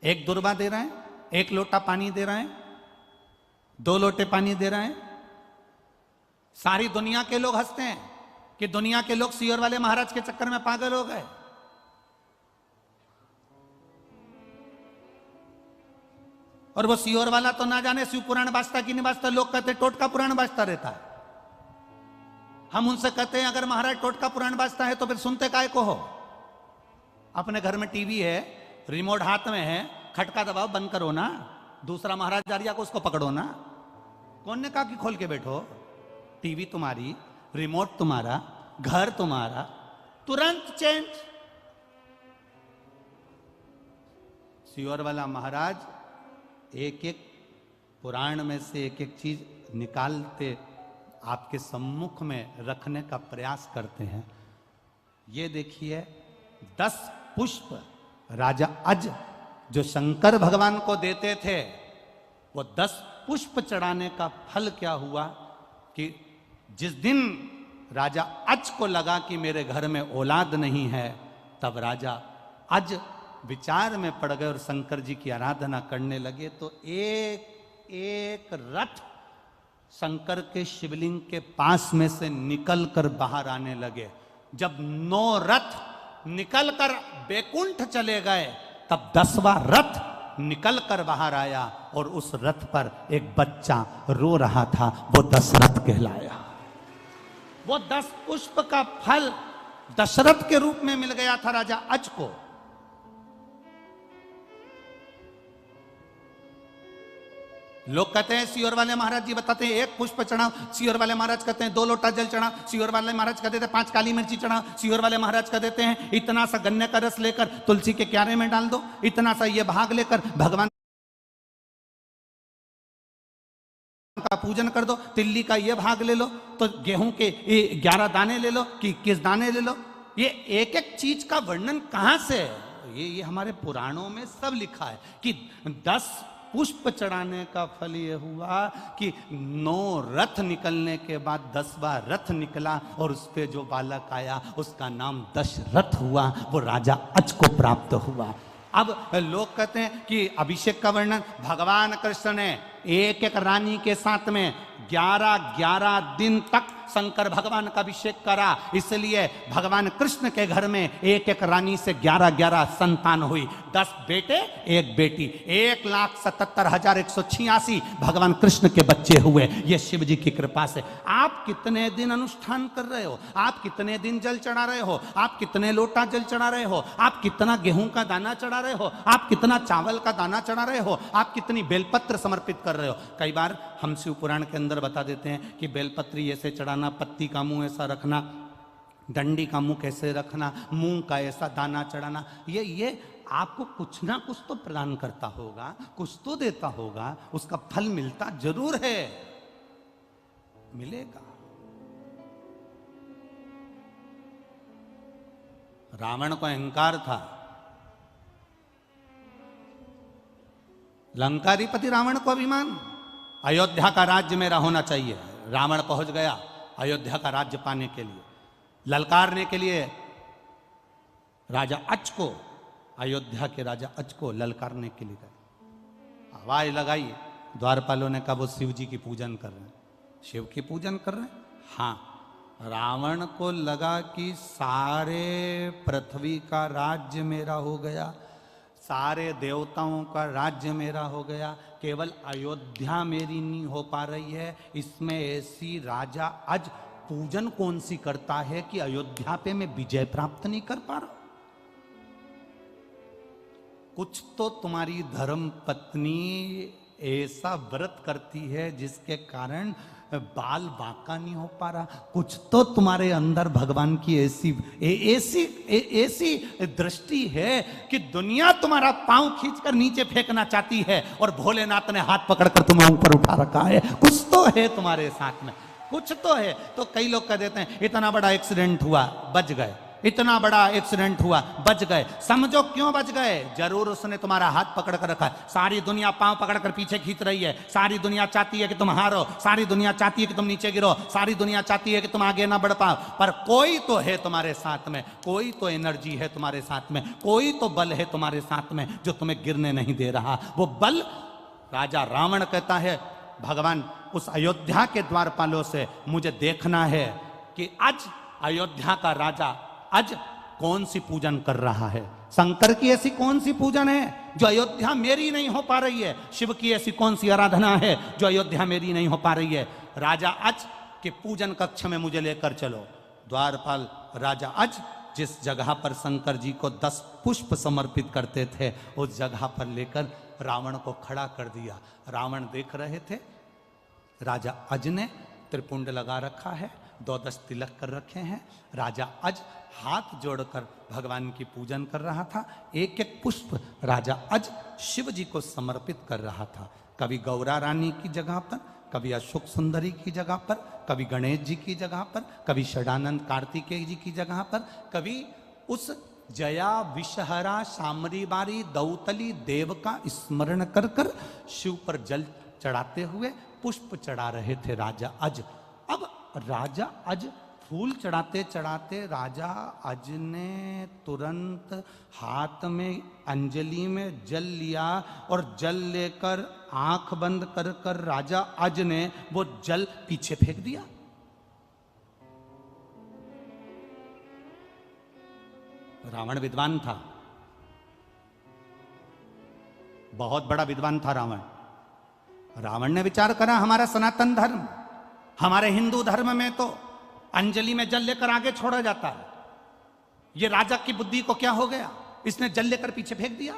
एक दुर्वा दे रहे हैं, एक लोटा पानी दे रहे हैं, 2 लोटे पानी दे रहे हैं। सारी दुनिया के लोग हंसते हैं कि दुनिया के लोग सीहोर वाले महाराज के चक्कर में पागल हो गए। और वो सीहोर वाला तो ना जाने शिव पुराण बाजता कि नहीं बाजता। लोग कहते टोटका पुराण बाजता रहता है। हम उनसे कहते हैं अगर महाराज टोटका पुराण बाजता है तो फिर सुनते काय को हो? अपने घर में टीवी है, रिमोट हाथ में है, खटका दबाओ, बंद करो ना। दूसरा महाराज जारिया को उसको पकड़ो ना। कौन ने कहा कि खोल के बैठो? टीवी तुम्हारी, रिमोट तुम्हारा, घर तुम्हारा, तुरंत चेंज। सीहोर वाला महाराज एक एक पुराण में से एक एक चीज निकालते आपके सम्मुख में रखने का प्रयास करते हैं। ये देखिए 10 पुष्प राजा अज जो शंकर भगवान को देते थे, वो 10 पुष्प चढ़ाने का फल क्या हुआ कि जिस दिन राजा अज को लगा कि मेरे घर में औलाद नहीं है, तब राजा अज विचार में पड़ गए और शंकर जी की आराधना करने लगे। तो एक एक रथ शंकर के शिवलिंग के पास में से निकलकर बाहर आने लगे। जब 9 रथ निकलकर बैकुंठ चले गए, तब 10वां रथ निकलकर बाहर आया और उस रथ पर एक बच्चा रो रहा था। वो दशरथ कहलाया। वो 10 पुष्प का फल दशरथ के रूप में मिल गया था राजा अज को। लोग कहते हैं सीहोर वाले महाराज जी बताते हैं 1 पुष्प चढ़ाओ, सीहोर वाले महाराज कहते हैं 2 लोटा जल चढ़ाओ, सीहोर वाले महाराज कहते हैं 5 काली मिर्ची चढ़ाओ, सीहोर वाले महाराज कह देते हैं इतना सा गन्ने का रस लेकर तुलसी के क्यारे में डाल दो, इतना सा ये भाग लेकर भगवान का पूजन कर दो, तिल्ली का ये भाग ले लो, तो गेहूं के 11 दाने ले लो कि 21 दाने ले लो। ये एक एक चीज का वर्णन कहां से? ये हमारे पुराणों में सब लिखा है कि 10 पुष्प चढ़ाने का फल ये हुआ कि 9 रथ निकलने के बाद 10वां रथ निकला और उस पे जो बालक आया उसका नाम दशरथ हुआ। वो राजा अज को प्राप्त हुआ। अब लोग कहते हैं कि अभिषेक का वर्णन भगवान कृष्ण ने एक एक रानी के साथ में 11 दिन तक शंकर भगवान का अभिषेक करा। इसलिए भगवान कृष्ण के घर में एक एक रानी से 11 संतान हुई। 10 बेटे 1 बेटी, 1,77,186 भगवान कृष्ण के बच्चे हुए। ये शिव जी की कृपा से। आप कितने दिन अनुष्ठान कर रहे हो? आप कितने दिन जल चढ़ा रहे हो? आप कितने लोटा जल चढ़ा रहे हो? आप कितना गेहूं का दाना चढ़ा रहे हो? आप कितना चावल का दाना चढ़ा रहे हो? आप कितनी बेलपत्र समर्पित कर रहे हो? कई बार हम शिव पुराण के अंदर बता देते हैं कि बेलपत्री ऐसे चढ़ाना, पत्ती का मुंह ऐसा रखना, डंडी का मुंह कैसे रखना, मूंग का ऐसा दाना चढ़ाना। ये आपको कुछ ना कुछ तो प्रदान करता होगा, कुछ तो देता होगा, उसका फल मिलता जरूर है, मिलेगा। रावण को अहंकार था। लंकाधिपति रावण को अभिमान, अयोध्या का राज्य मेरा होना चाहिए। रावण पहुंच गया अयोध्या का राज्य पाने के लिए, ललकारने के लिए राजा अच को, अयोध्या के राजा अच को ललकारने के लिए गए। आवाज लगाई, द्वारपालों ने कहा वो शिव जी की पूजन कर रहे हैं। शिव की पूजन कर रहे हैं? हाँ। रावण को लगा कि सारे पृथ्वी का राज्य मेरा हो गया, सारे देवताओं का राज्य मेरा हो गया, केवल अयोध्या मेरी नहीं हो पा रही है। इसमें ऐसी राजा अज पूजन कौन सी करता है कि अयोध्या पे मैं विजय प्राप्त नहीं कर पा रहा? कुछ तो तुम्हारी धर्म पत्नी ऐसा व्रत करती है जिसके कारण बाल बांका नहीं हो पा रहा। कुछ तो तुम्हारे अंदर भगवान की ऐसी दृष्टि है कि दुनिया तुम्हारा पांव खींचकर नीचे फेंकना चाहती है और भोलेनाथ ने हाथ पकड़कर तुम्हें ऊपर उठा रखा है। कुछ तो है तुम्हारे साथ में, कुछ तो है। तो कई लोग कह देते हैं इतना बड़ा एक्सीडेंट हुआ बच गए, इतना बड़ा एक्सीडेंट हुआ बच गए। समझो क्यों बच गए। जरूर उसने तुम्हारा हाथ पकड़ कर रखा है। सारी दुनिया पांव पकड़कर पीछे खींच रही है। सारी दुनिया चाहती है कि तुम हारो, सारी दुनिया चाहती है कि तुम नीचे गिरो, सारी दुनिया चाहती है कि तुम आगे ना बढ़ पाओ। पर कोई तो है तुम्हारे साथ में, कोई तो एनर्जी है तुम्हारे साथ में, कोई तो बल है तुम्हारे साथ में जो तुम्हें गिरने नहीं दे रहा। वो बल राजा रावण कहता है भगवान उस अयोध्या के द्वारपालों से मुझे देखना है कि आज अयोध्या का राजा आज कौन सी पूजन कर रहा है। शंकर की ऐसी कौन सी पूजन है जो अयोध्या मेरी नहीं हो पा रही है। शिव की ऐसी कौन सी आराधना है जो अयोध्या मेरी नहीं हो पा रही है। राजा आज के पूजन कक्ष में मुझे लेकर चलो। द्वारपाल राजा आज जिस जगह पर शंकर जी को 10 पुष्प समर्पित करते थे उस जगह पर लेकर रावण को खड़ा कर दिया। रावण देख रहे थे राजा अज ने त्रिपुंड लगा रखा है, 12 तिलक कर रखे हैं। राजा अज हाथ जोड़कर भगवान की पूजन कर रहा था। एक एक पुष्प राजा अज शिव जी को समर्पित कर रहा था। कभी गौरा रानी की जगह पर, कभी अशोक सुंदरी की जगह पर, कभी गणेश जी की जगह पर, कभी षडानंद कार्तिकेय जी की जगह पर, कभी उस जया विषहरा शामरी बारी दौतली देव का स्मरण कर कर शिव पर जल चढ़ाते हुए पुष्प चढ़ा रहे थे राजा अज। अब राजा अज फूल चढ़ाते चढ़ाते राजा अज ने तुरंत हाथ में अंजलि में जल लिया और जल लेकर आंख बंद कर कर राजा अज ने वो जल पीछे फेंक दिया। रावण विद्वान था, बहुत बड़ा विद्वान था रावण। रावण ने विचार करा हमारा सनातन धर्म, हमारे हिंदू धर्म में तो अंजलि में जल लेकर आगे छोड़ा जाता है। ये राजा की बुद्धि को क्या हो गया, इसने जल लेकर पीछे फेंक दिया।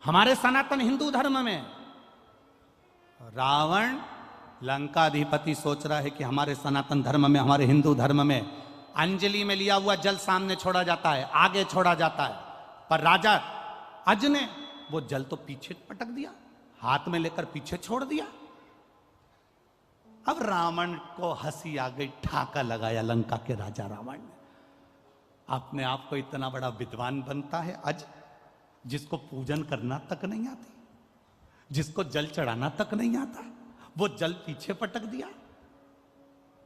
हमारे सनातन हिंदू धर्म में रावण लंकाधिपति सोच रहा है कि हमारे सनातन धर्म में, हमारे हिंदू धर्म में अंजलि में लिया हुआ जल सामने छोड़ा जाता है, आगे छोड़ा जाता है। पर राजा अज ने वो जल तो पीछे पटक दिया, हाथ में लेकर पीछे छोड़ दिया। अब रावण को हंसी आ गई, ठाका लगाया लंका के राजा रावण ने। अपने आप को इतना बड़ा विद्वान बनता है अज, जिसको पूजन करना तक नहीं आती, जिसको जल चढ़ाना तक नहीं आता, वो जल पीछे पटक दिया।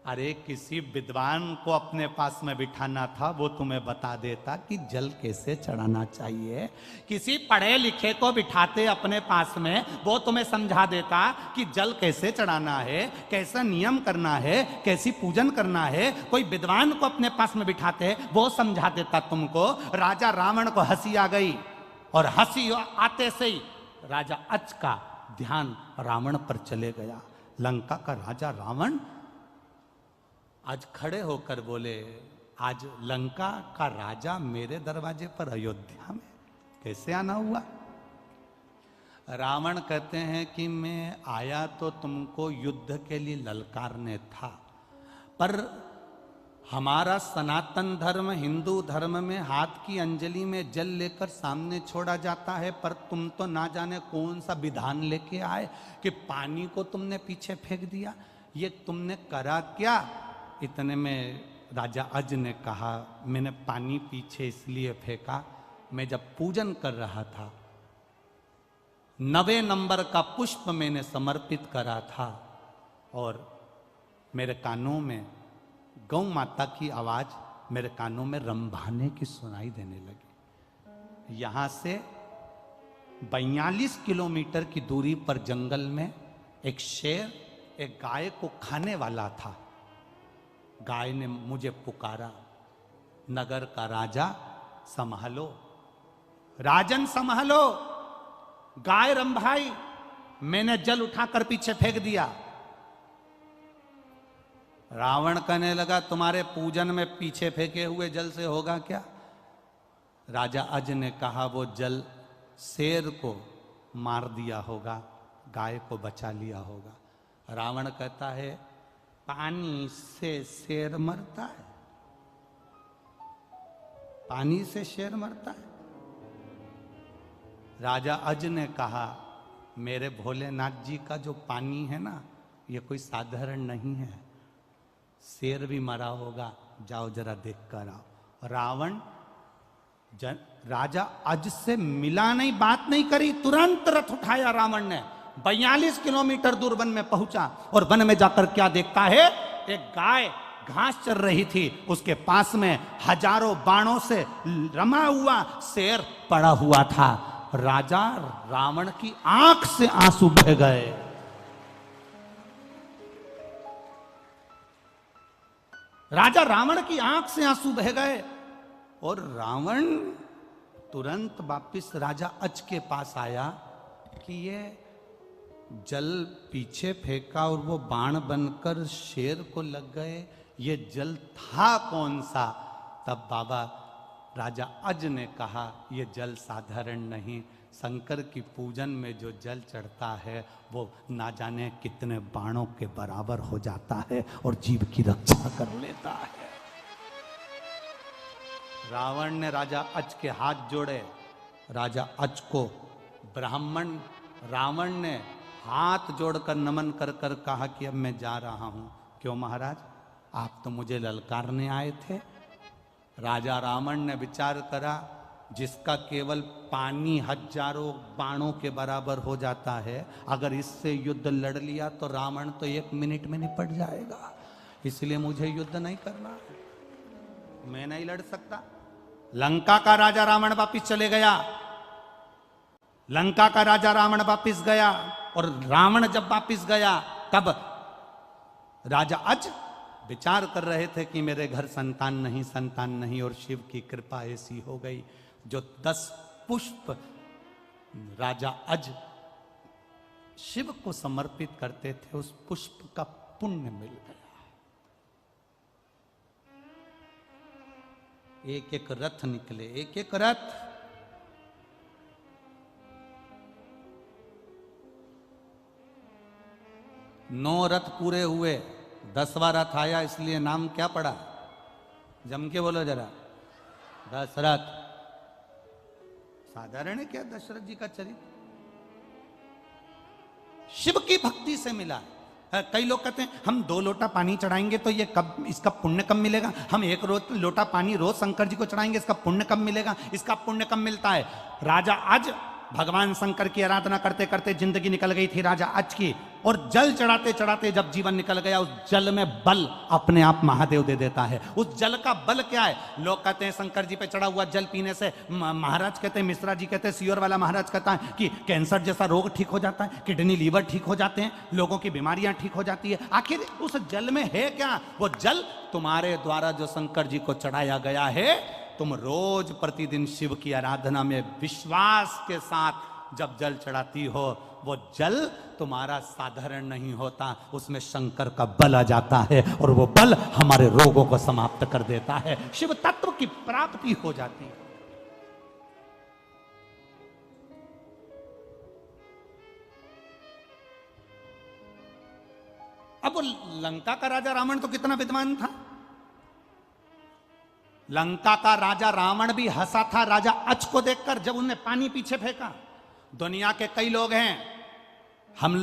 अरे किसी विद्वान को अपने पास में बिठाना था, वो तुम्हें बता देता कि जल कैसे चढ़ाना चाहिए। किसी पढ़े लिखे को बिठाते अपने पास में, वो तुम्हें समझा देता कि जल कैसे चढ़ाना है, कैसा नियम करना है, कैसी पूजन करना है। कोई विद्वान को अपने पास में बिठाते, वो समझा देता तुमको। राजा रावण को हंसी आ गई और हंसी आते से ही राजा अज का ध्यान रावण पर चले गया। लंका का राजा रावण आज खड़े होकर बोले, आज लंका का राजा मेरे दरवाजे पर अयोध्या में कैसे आना हुआ। रावण कहते हैं कि मैं आया तो तुमको युद्ध के लिए ललकारने था, पर हमारा सनातन धर्म हिंदू धर्म में हाथ की अंजलि में जल लेकर सामने छोड़ा जाता है। पर तुम तो ना जाने कौन सा विधान लेके आए कि पानी को तुमने पीछे फेंक दिया। ये तुमने करा क्या। इतने में राजा अज ने कहा, मैंने पानी पीछे इसलिए फेंका, मैं जब पूजन कर रहा था 9वें नंबर का पुष्प मैंने समर्पित करा था और मेरे कानों में गौ माता की आवाज मेरे कानों में रंभाने की सुनाई देने लगी। यहां से 42 किलोमीटर की दूरी पर जंगल में एक शेर एक गाय को खाने वाला था। गाय ने मुझे पुकारा, नगर का राजा संभालो, राजन संभालो, गाय रंभाई, मैंने जल उठाकर पीछे फेंक दिया। रावण कहने लगा, तुम्हारे पूजन में पीछे फेंके हुए जल से होगा क्या। राजा अज ने कहा वो जल शेर को मार दिया होगा, गाय को बचा लिया होगा। रावण कहता है पानी से शेर मरता है? पानी से शेर मरता है? राजा अज ने कहा मेरे भोलेनाथ जी का जो पानी है ना, ये कोई साधारण नहीं है, शेर भी मरा होगा, जाओ जरा देख कर आओ। रावण राजा अज से मिला नहीं, बात नहीं करी, तुरंत रथ उठाया रावण ने, 42 किलोमीटर दूर वन में पहुंचा और वन में जाकर क्या देखता है, एक गाय घास चर रही थी, उसके पास में हजारों बाणों से रमा हुआ शेर पड़ा हुआ था। राजा रावण की आंख से आंसू बह गए। राजा रावण की आंख से आंसू बह गए और रावण तुरंत वापिस राजा अज के पास आया कि ये जल पीछे फेंका और वो बाण बनकर शेर को लग गए, ये जल था कौन सा? तब बाबा राजा अज ने कहा ये जल साधारण नहीं, शंकर की पूजन में जो जल चढ़ता है वो ना जाने कितने बाणों के बराबर हो जाता है और जीव की रक्षा कर लेता है। रावण ने राजा अज के हाथ जोड़े, राजा अज को ब्राह्मण रावण ने हाथ जोड़कर नमन कर कर कहा कि अब मैं जा रहा हूं। क्यों महाराज, आप तो मुझे ललकारने आए थे। राजा रावण ने विचार करा, जिसका केवल पानी हजारों बाणों के बराबर हो जाता है, अगर इससे युद्ध लड़ लिया तो रावण तो 1 मिनट में निपट जाएगा, इसलिए मुझे युद्ध नहीं करना है, मैं नहीं लड़ सकता। लंका का राजा रावण वापिस चले गया, लंका का राजा रावण वापिस गया और रावण जब वापिस गया तब राजा अज विचार कर रहे थे कि मेरे घर संतान नहीं और शिव की कृपा ऐसी हो गई, जो 10 पुष्प राजा अज शिव को समर्पित करते थे, उस पुष्प का पुण्य मिल गया। एक एक रथ निकले, एक एक रथ। 9 रथ पूरे हुए, 10वां रथ आया, इसलिए नाम क्या पड़ा? जम के बोलो जरा, दशरथ। साधारण है क्या दशरथ जी का चरित्र? शिव की भक्ति से मिला। कई लोग कहते हैं हम 2 लोटा पानी चढ़ाएंगे तो ये कब, इसका पुण्य कब मिलेगा? हम 1 लोटा पानी रोज शंकर जी को चढ़ाएंगे, इसका पुण्य कब मिलेगा? इसका पुण्य कब मिलता है? राजा अज भगवान शंकर की आराधना करते करते जिंदगी निकल गई थी राजा अज की, और जल चढ़ाते चढ़ाते जब जीवन निकल गया, उस जल में बल अपने आप महादेव दे देता है। उस जल का बल क्या है? लोग कहते हैं शंकर जी पे चढ़ा हुआ जल पीने से, महाराज कहते हैं, मिश्रा जी कहते हैं, सियोर वाला महाराज कहता है कि कैंसर जैसा रोग ठीक हो जाता है, किडनी लीवर ठीक हो जाते हैं, लोगों की बीमारियां ठीक हो जाती है। आखिर उस जल में है क्या? वो जल तुम्हारे द्वारा जो शंकर जी को चढ़ाया गया है, तुम रोज प्रतिदिन शिव की आराधना में विश्वास के साथ जब जल चढ़ाती हो, वो जल तुम्हारा साधारण नहीं होता, उसमें शंकर का बल आ जाता है और वो बल हमारे रोगों को समाप्त कर देता है, शिव तत्व की प्राप्ति हो जाती है। अब वो लंका का राजा रावण तो कितना विद्वान था। लंका का राजा रावण भी हंसा था राजा अज को देखकर जब उनने पानी पीछे फेंका। दुनिया के कई लोग हैं, हम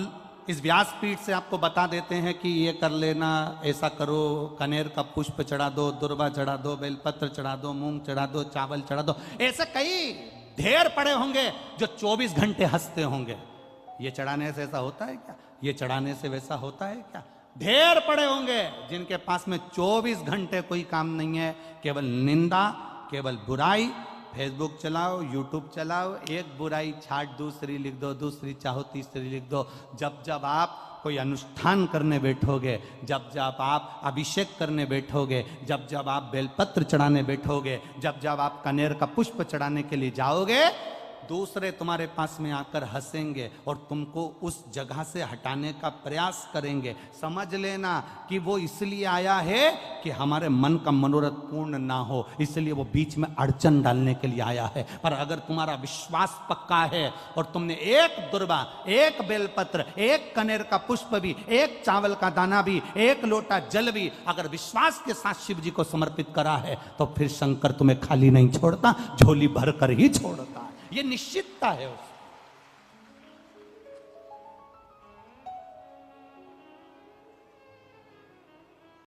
इस व्यासपीठ से आपको बता देते हैं कि ये कर लेना, ऐसा करो, कनेर का पुष्प चढ़ा दो, दुर्वा चढ़ा दो, बेलपत्र चढ़ा दो, मूंग चढ़ा दो, चावल चढ़ा दो, ऐसे कई ढेर पड़े होंगे जो 24 घंटे हंसते होंगे। ये चढ़ाने से ऐसा होता है क्या? ये चढ़ाने से वैसा होता है क्या? ढेर पड़े होंगे जिनके पास में 24 घंटे कोई काम नहीं है, केवल निंदा, केवल बुराई। फेसबुक चलाओ, यूट्यूब चलाओ, एक बुराई छाट दूसरी लिख दो, दूसरी चाहो तीसरी लिख दो। जब जब आप कोई अनुष्ठान करने बैठोगे, जब जब आप अभिषेक करने बैठोगे, जब जब आप बेलपत्र चढ़ाने बैठोगे, जब जब आप कनेर का पुष्प चढ़ाने के लिए जाओगे, दूसरे तुम्हारे पास में आकर हंसेंगे और तुमको उस जगह से हटाने का प्रयास करेंगे। समझ लेना कि वो इसलिए आया है कि हमारे मन का मनोरथ पूर्ण ना हो, इसलिए वो बीच में अड़चन डालने के लिए आया है। पर अगर तुम्हारा विश्वास पक्का है और तुमने एक दुर्वा, एक बेलपत्र, एक कनेर का पुष्प भी, एक चावल का दाना भी, एक लोटा जल भी अगर विश्वास के साथ शिव जी को समर्पित करा है, तो फिर शंकर तुम्हें खाली नहीं छोड़ता, झोली भर कर ही छोड़ता है। ये निश्चितता है उसकी।